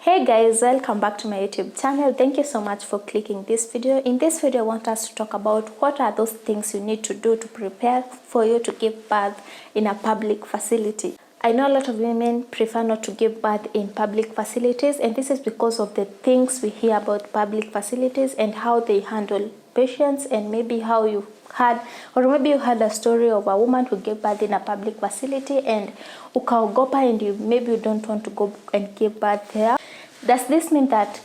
Hey guys, welcome back to my YouTube channel. Thank you so much for clicking this video. In this video, I want us to talk about what are those things you need to do to prepare for you to give birth in a public facility. I know a lot of women prefer not to give birth in public facilities, and this is because of the things we hear about public facilities and how they handle patients, and maybe how you had, or maybe you had a story of a woman who gave birth in a public facility and ukaogopa, and maybe you don't want to go and give birth there. Does this mean that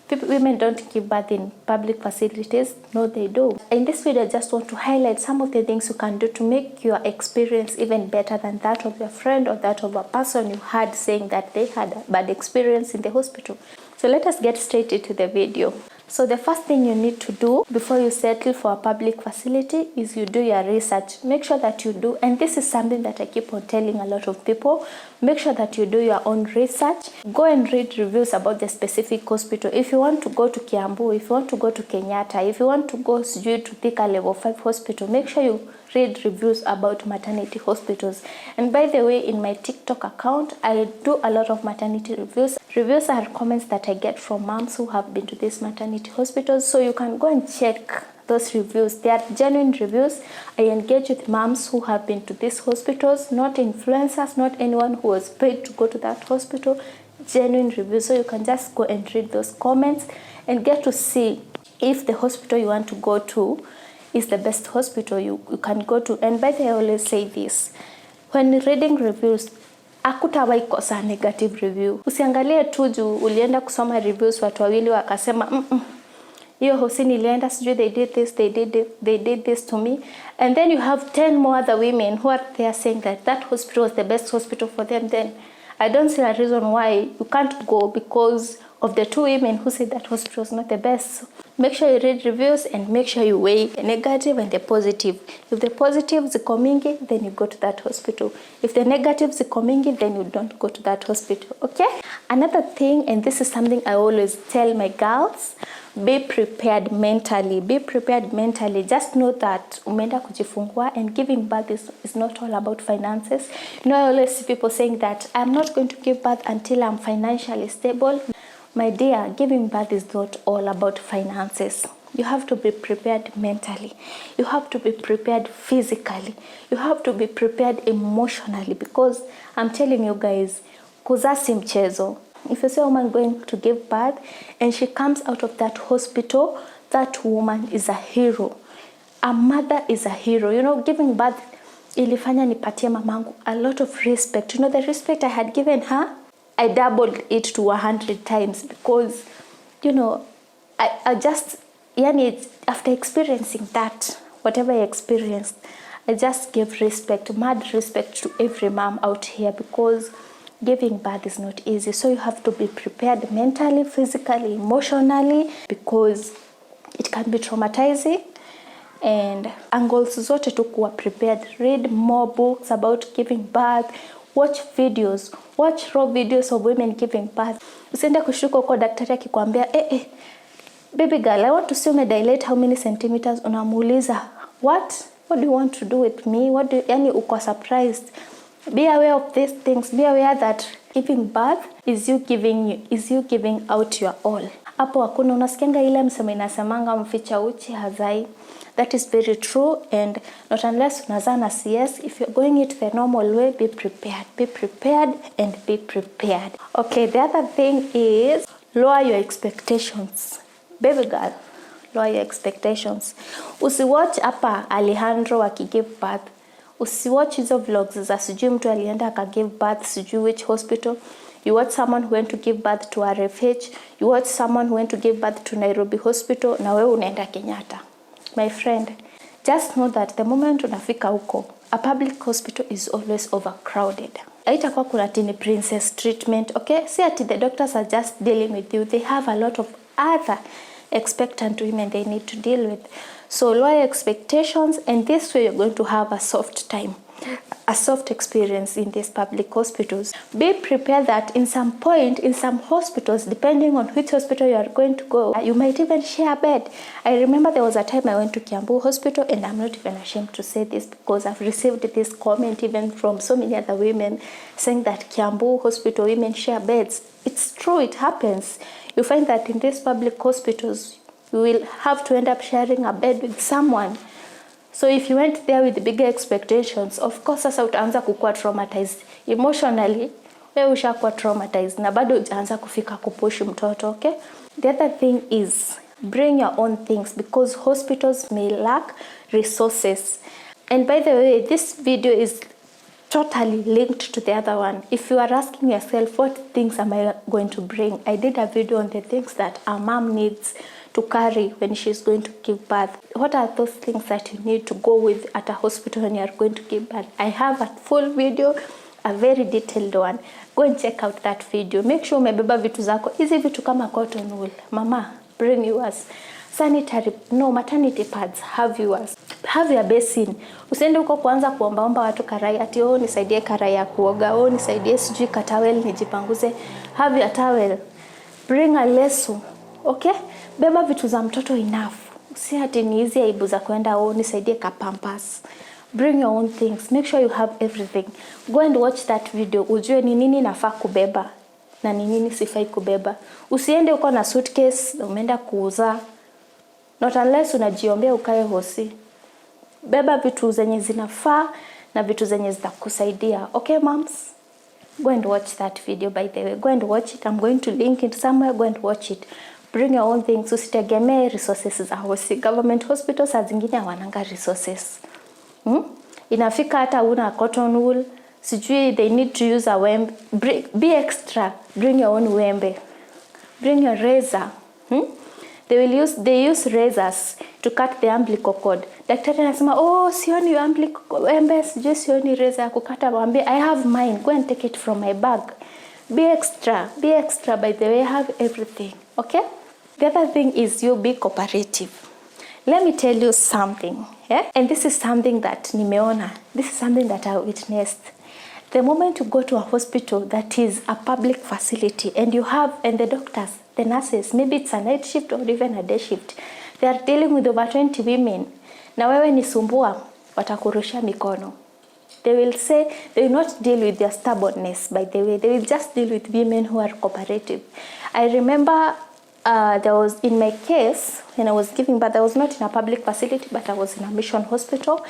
women don't give birth in public facilities? No, they do. In this video, I just want to highlight some of the things you can do to make your experience even better than that of your friend or that of a person you had saying that they had a bad experience in the hospital. So let us get straight into the video. So the first thing you need to do before you settle for a public facility is you do your research. Make sure that you do, and this is something that I keep on telling a lot of people, make sure that you do your own research. Go and read reviews about the specific hospital. If you want to go to Kiambu, if you want to go to Kenyatta, if you want to go to Thika level 5 hospital, make sure you read reviews about maternity hospitals. And by the way, in my TikTok account, I do a lot of maternity reviews. Reviews are comments that I get from moms who have been to these maternity hospitals, so you can go and check those reviews. They are genuine reviews. I engage with moms who have been to these hospitals, not influencers, not anyone who was paid to go to that hospital. Genuine reviews. So you can just go and read those comments and get to see if the hospital you want to go to is the best hospital you can go to. And by the way, I always say this, when reading reviews, hakutawahi kosa negative review. Usiangalie tu juu ulienda kusoma reviews watu wawili wakasema hiyo hosi nilienda sijui they did this to me, and then you have 10 more other women who are there saying that that hospital was the best hospital for them. Then I don't see a reason why you can't go because of the 2 women who said that hospital was not the best. So make sure you read reviews and make sure you weigh the negative and the positive. If the positive ziko mingi, then you go to that hospital. If the negative ziko mingi, then you don't go to that hospital. Okay? Another thing, and this is something I always tell my girls, be prepared mentally. Be prepared mentally. Just know that umeenda kujifungua, and giving birth is not all about finances. You know, I always see people saying that I'm not going to give birth until I'm financially stable. My dear, giving birth is not all about finances. You have to be prepared mentally. You have to be prepared physically. You have to be prepared emotionally, because I'm telling you guys, kuzaa si mchezo. If you see a woman going to give birth and she comes out of that hospital, that woman is a hero. A mother is a hero. You know, giving birth ilifanya nipatie mamangu a lot of respect. You know, the respect I had given her, I doubled it to 100 times, because, you know, I just, after experiencing that, whatever I experienced, I just gave respect, mad respect to every mom out here, because giving birth is not easy. So you have to be prepared mentally, physically, emotionally, because it can be traumatizing. And angles zote tu kuwa prepared. Read more books about giving birth. Watch videos. Watch raw videos of women giving birth. Usiende kushuka huko daktari akikwambia baby girl, I want to see you dilate how many centimeters. Unamuuliza, what do you want to do with me? Yani uko surprised. Be aware of these things. Be aware that giving birth is you giving out your all. Hapo hakuna unasikianga ile msemo inasemanga mficha uchi hazai. That is very true, and not unless unazaa na CS. If you're going it the normal way, be prepared. Be prepared and be prepared. Okay, the other thing is lower your expectations. Baby girl, lower your expectations. Usiwatch hapa Alejandro akigive birth. Usiwatch hizo vlogs za sijui mtu alienda akagive birth sijui which hospital. You watch someone who went to give birth to RFH. You watch someone who went to give birth to Nairobi hospital, na wewe unaenda Kenyatta. My friend, just know that the moment unafika huko, a public hospital is always overcrowded. Haitakuwa kuna tini princess treatment, okay? See ati the doctors are just dealing with you. They have a lot of other expectant women they need to deal with. So lower expectations, and this way you're going to have a soft time. a soft experience in these public hospitals. Be prepared that in some point, in some hospitals, depending on which hospital you are going to go, you might even share a bed. I remember there was a time I went to Kiambu Hospital, and I'm not even ashamed to say this because I've received this comment even from so many other women saying that Kiambu Hospital women share beds. It's true, it happens. You find that in these public hospitals, you will have to end up sharing a bed with someone. So if you went there with bigger expectations, of course sasa utaanza kukua traumatized. Emotionally, wewe ushakuwa traumatized na bado hujaanza kufika kupush mtoto, okay? The other thing is bring your own things because hospitals may lack resources. And by the way, this video is totally linked to the other one. If you are asking yourself, what things am I going to bring? I did a video on the things that a mom needs to carry when she's going to give birth. What are those things that you need to go with at a hospital when you are going to give birth? I have a full video, a very detailed one. Go and check out that video. Make sure umebeba vitu zako. Hizi vitu kama cotton wool. Mama, bring yours. Sanitary, no, maternity pads, have yours. Have your basin. Usiende huko kuanza kuombaomba watu karai ati nisaidie karai ya kuoga, nisaidie sijui katawel nijipanguze. Have your towel. Bring a leso. Okay? Beba vitu za mtoto enough. Si ati ni hizi aibu za kwenda nisaidie ka pampers. Bring your own things. Make sure you have everything. Go and watch that video. Ujue ni nini nafaa kubeba na ni nini sifai kubeba. Usiende uko na suitcase umeenda kuuza. Not unless unajiombea ukae hosi. Beba vitu zenye zinafaa na vitu zenye zitakusaidia. Okay, moms? Go and watch that video, by the way. Go and watch it. I'm going to link it somewhere. Go and watch it. Bring your own things. Usitegemee resources za hosi. Government hospitals saa zingine hawananga resources. Inafika hata una cotton wool. Sijui they need to use a wembe. Be extra. Bring your own wembe. Bring your razor. They use razors to cut the umbilical cord. Daktari anasema, sioni umbilical wembe, sijui sioni razor ya kukata, mwambie I have mine. Go and take it from my bag. Be extra. Be extra, by the way. Have everything. Okay? The other thing is you be cooperative. Let me tell you something. Yeah? And this is something that nimeona. This is something that I witnessed. The moment you go to a hospital that is a public facility and the doctors, the nurses, maybe it's a night shift or even a day shift, they are dealing with over 20 women. Na wewe ni sumbua, watakurusha mikono. They will say, they will not deal with their stubbornness, by the way. They will just deal with women who are cooperative. I remember there was, in my case, when I was giving birth, I was not in a public facility, but I was in a mission hospital.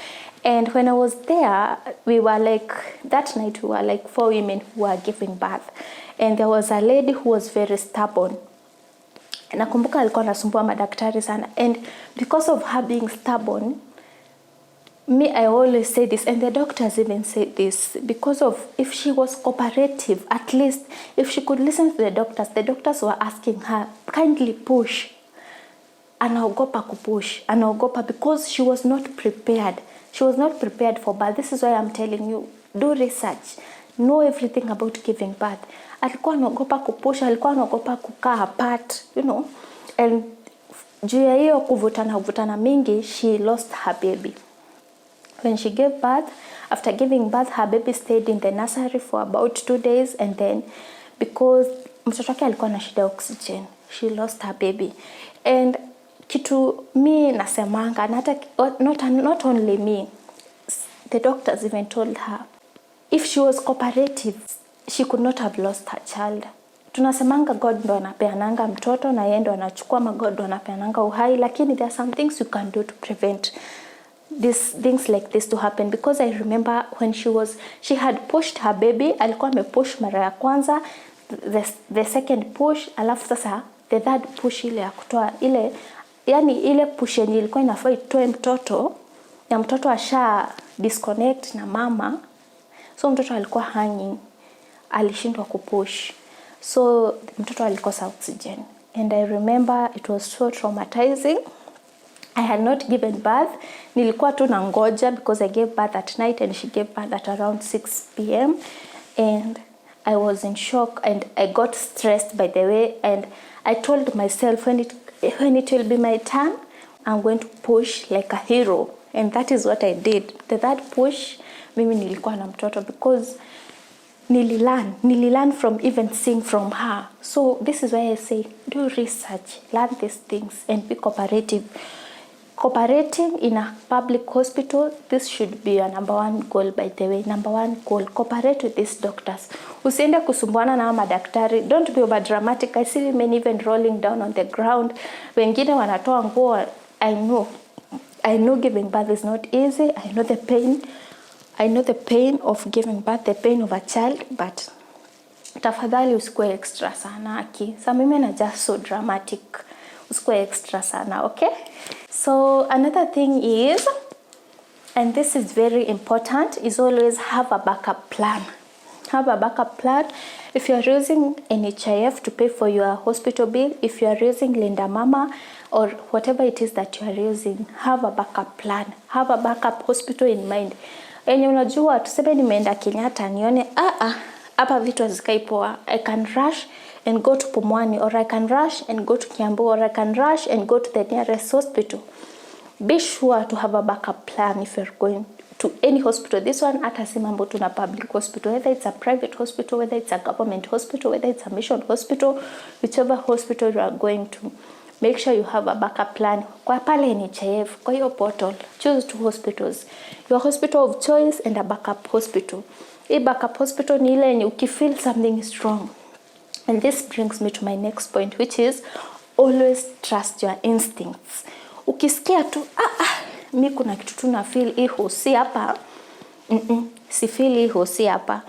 And when I was there, that night we were like 4 women who were giving birth. And there was a lady who was very stubborn. Nakumbuka alikuwa anasumbua madaktari sana. And because of her being stubborn, I always say this, and the doctors even say this, because of if she was cooperative, at least if she could listen to the doctors were asking her, kindly push. Anaogopa kupush, anaogopa because she was not prepared. She was not prepared for birth. This is why I'm telling you, do research. Know everything about giving birth. Alikuwa anaogopa kupush, alikuwa anaogopa kukaa apart, And juu ya hiyo kuvutana mingi, she lost her baby. When she gave birth, after giving birth, her baby stayed in the nursery for about 2 days, and then because mtoto wake alikuwa na shida oxygen, she lost her baby. And kitu mi nasemanga, not only me, the doctors even told her, if she was cooperative, she could not have lost her child. Tunasemanga God ndo anapeananga mtoto na yeye ndo anachukua, God ndo anapeananga uhai, lakini there are some things you can do to prevent things like this to happen. Because I remember when she had pushed her baby, alikuwa amepush mara ya kwanza, the second push, alafu sasa the third push ile ya kutoa ile push yenye ilikuwa inafaa itoe mtoto, na mtoto asha disconnect na mama, so mtoto alikuwa hanging, alishindwa kupush, so mtoto alikosa oxygen. And I remember it was so traumatizing. I had not given birth. Nilikuwa tu nangoja because I gave birth at night and she gave birth at around 6 p.m. And I was in shock and I got stressed, by the way. And I told myself, when it will be my turn, I'm going to push like a hero. And that is what I did. The third push, mimi nilikuwa na mtoto, because nililearn from even seeing from her. So this is why I say do research, learn these things and be cooperative. Cooperating in a public hospital, this should be your number one goal, by the way. Number one goal, cooperate with these doctors. Usiende kusumbuana na madaktari. Don't be over dramatic. I see women even rolling down on the ground. Wengine wanatoa nguo. I know giving birth is not easy. I know the pain of giving birth, the pain of a child, but tafadhali usikuwe extra sana aki. Some women are just so dramatic. Usikuwe extra sana, okay? So another thing is, and this is very important, is always have a backup plan. Have a backup plan. If you are using NHIF to pay for your hospital bill, if you are using Linda Mama or whatever it is that you are using, have a backup plan. Have a backup hospital in mind. Enye unajua tuseme nimeenda Kenyatta nione hapa vitu hazikai poa, I can rush and go to Pumwani, or I can rush and go to Kiambu, or I can rush and go to the nearest hospital. Be sure to have a backup plan if you're going to any hospital. This one hata si mambo tu na public hospital, whether it's a private hospital, whether it's a government hospital, whether it's a mission hospital, whichever hospital you are going to, make sure you have a backup plan. Kwa pale NHIF, kwa hiyo portal, choose 2 hospitals, your hospital of choice and a backup hospital. A backup hospital ni ile yenye ukifeel something is wrong. And this brings me to my next point, which is always trust your instincts. Ukisikia tu mi kuna kitu tu na feel hii hosi hapa, si feel hii hosi hapa,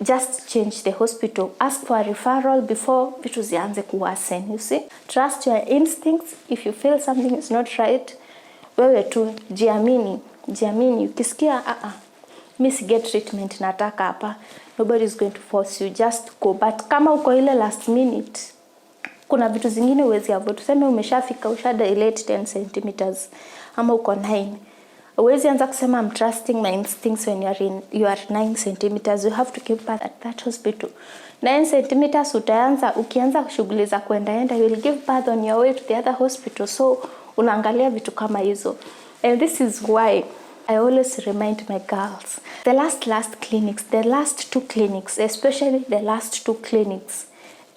just change the hospital. Ask for a referral before vitu zianze kuworsen. You see, trust your instincts. If you feel something is not right, wewe tu jiamini. Ukisikia mi si get treatment nataka hapa, nobody is going to force you, just go. But kama uko ile last minute, kuna vitu zingine uwezi avoid. Tuseme umeshafika dilate 10 centimeters ama uko 9, uwezi anza kusema I'm trusting my instincts when you are 9 centimeters. You have to keep birth at that hospital. 9 centimeters ukianza shughuli za kuenda, you will give birth on your way to the other hospital. So unaangalia vitu kama hizo. And this is why I always remind my girls, the last clinics, the last 2 clinics, especially the last 2 clinics,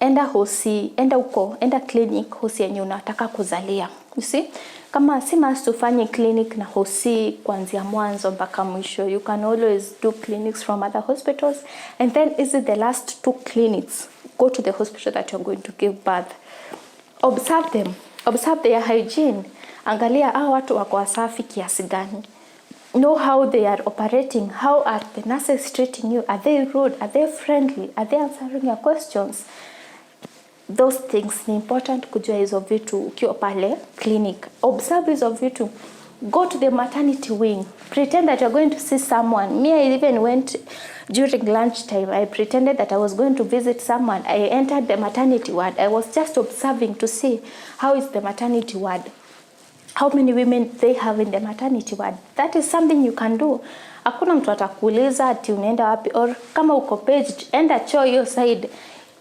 enda hosi, enda clinic hosi yenye unataka kuzalia. You see, kama si must ufanye clinic na hosi kuanzia mwanzo mpaka mwisho. You can always do clinics from other hospitals, and then is it the last 2 clinics, go to the hospital that you're going to give birth. Observe them, observe their hygiene. Angalia watu wako wasafi kiasi gani. Know how they are operating. How are the nurses treating you? Are they rude? Are they friendly? Are they answering your questions? Those things ni important kujua hizo vitu ukiwa pale clinic. Observe hizo vitu. Go to the maternity wing. Pretend that you're going to see someone. Me, I even went during lunchtime. I pretended that I was going to visit someone. I entered the maternity ward. I was just observing to see how is the maternity ward. How many women they have in the maternity ward. That is something you can do. Hakuna mtu atakuuliza ati unaenda wapi, or kama uko paged, enda choo hiyo side.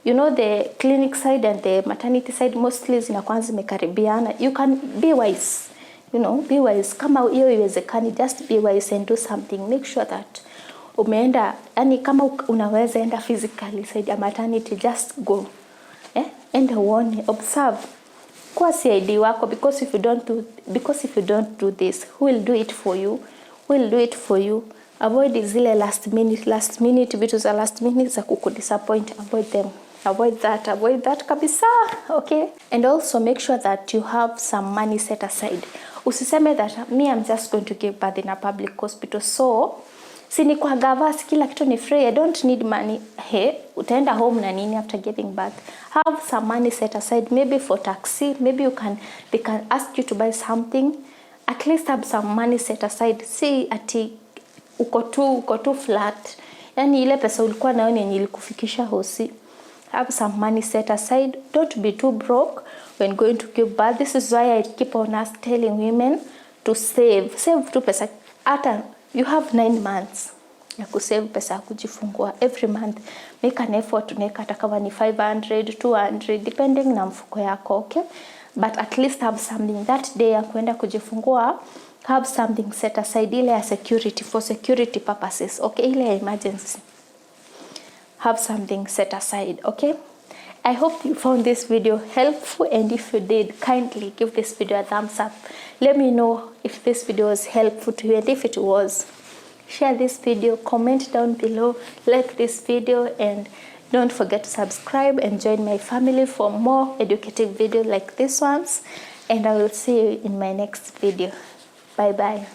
You know, the clinic side and the maternity side mostly zinakuwa zimekaribiana. You can be wise. You know, be wise. Kama hiyo iwezekani, just be wise and do something. Make sure that umeenda, yani kama unaweza enda physically side ya maternity, just go. Enda uone, observe. Kwa CID wako, because if you don't do this, who will do it for you? Who will do it for you? Avoid zile last minute vitu za last minute za kukudisappoint. Avoid them. Avoid that kabisa. Okay? And also make sure that you have some money set aside. Usiseme that me, I'm just going to give birth in a public hospital, so sini kwa gavas kila kitu ni free, I don't need money. Utaenda home na nini after giving birth? Have some money set aside, maybe for taxi, maybe they can ask you to buy something. At least have some money set aside. See ati uko tu flat, yani ile pesa ulikuwa nayo ni yenye ilikufikisha hosi. Have some money set aside. Don't be too broke when going to give birth. This is why I keep on telling women to save tu pesa. Hata you have 9 months ya kusave pesa ya kujifungua. Every month make an effort to make hata kama ni 500, 200 depending na mfuko yako, okay? But at least have something that day ya kwenda kujifungua. have something set aside, ile ya security, for security purposes, okay, ile ya emergency. Have something set aside, okay? I hope you found this video helpful, and if you did, kindly give this video a thumbs up. Let me know if this video was helpful to you, and if it was, share this video, comment down below, like this video, and don't forget to subscribe and join my family for more educative videos like this ones. And I will see you in my next video. Bye bye.